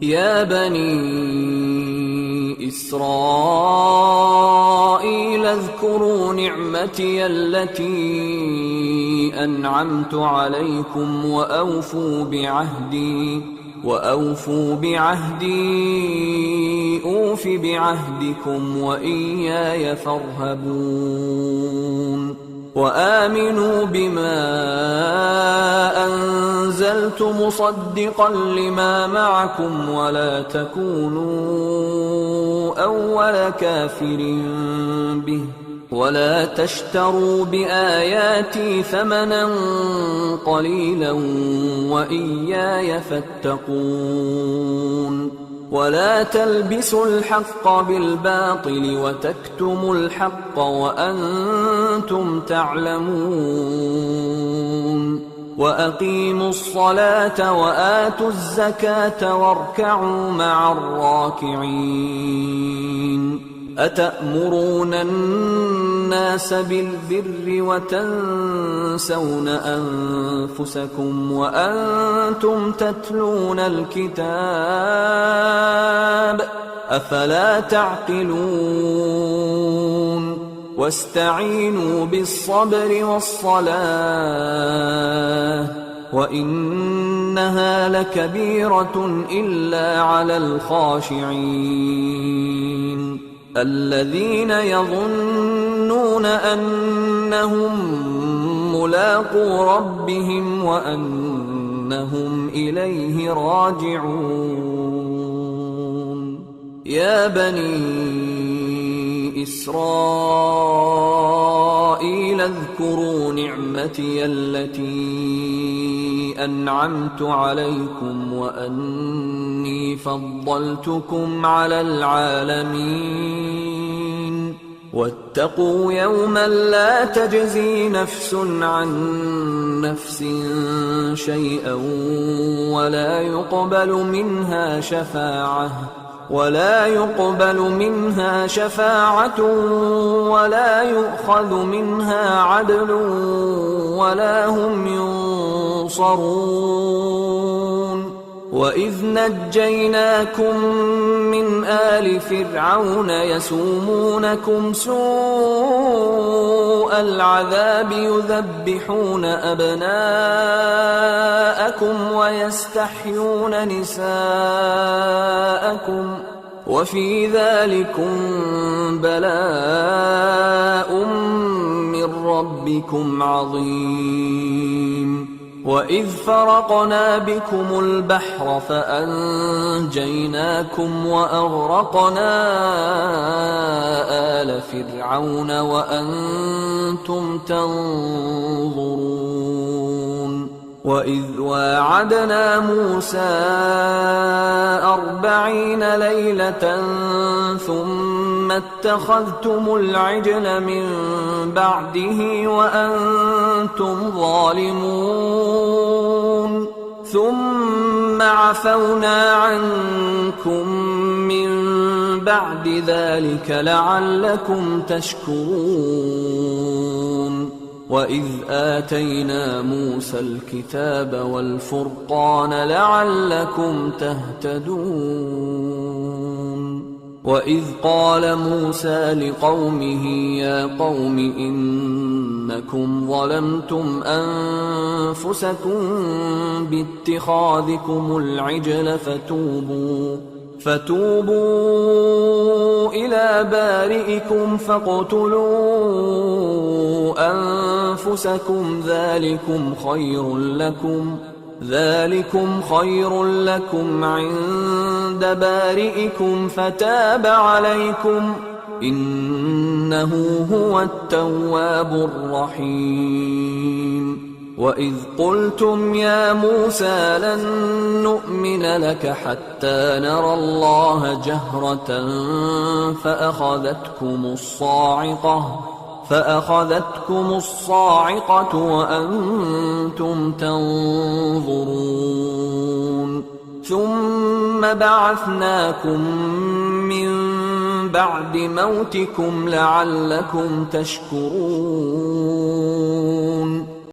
يا بني إسرائيل اذكروا نعمتي التي أنعمت عليكم وأوفوا بعهدي أوف بعهدكم وإياي فارهبون وآمنوا بما أنزلت مصدقا لما معكم ولا تكونوا أول كافر به ولا تشتروا بآياتي ثمنا قليلا وإياي فاتقون ولا تلبسوا الحق بالباطل وتكتموا الحق وأنتم تعلمون وأقيموا الصلاة وآتوا الزكاة واركعوا مع الراكعين أتأمرون الناس بالبر وتنسون أنفسكم وأنتم تتلون الكتاب أفلا تعقلون واستعينوا بالصبر والصلاة وإنها لكبيرة إلا على الخاشعين الذين يظنون أنهم ملاقو ربهم وأنهم إليه راجعون يا بني إسرائيل اذكروا نعمتي التي أنعمت عليكم وأني فضلتكم على العالمين واتقوا يوما لا تجزي نفس عن نفس شيئا ولا يقبل منها شفاعة ولا يؤخذ منها عدل ولا هم ينصرون وإذ نجيناكم من آل فرعون يسومونكم سوء العذاب يذبحون أبناءكم ويستحيون نساءكم وفي ذلكم بلاء من ربكم عظيم وإذ فرقنا بكم البحر فأنجيناكم وأغرقنا آل فرعون وأنتم تنظرون وإذ واعدنا موسى 40 ليلة ثم اتخذتم العجل من بعده وأنتم ظالمون ثم عفونا عنكم من بعد ذلك لعلكم تشكرون وإذ آتينا موسى الكتاب والفرقان لعلكم تهتدون وإذ قال موسى لقومه يا قوم إنكم ظلمتم أنفسكم باتخاذكم العجل فتوبوا إلى بارئكم فاقتلوا أنفسكم ذلكم خير لكم عند بارئكم فتاب عليكم إنه هو التواب الرحيم وإذ قلتم يا موسى لن نؤمن لك حتى نرى الله جهرة فأخذتكم الصاعقة وأنتم تنظرون ثم بعثناكم من بعد موتكم لعلكم تشكرون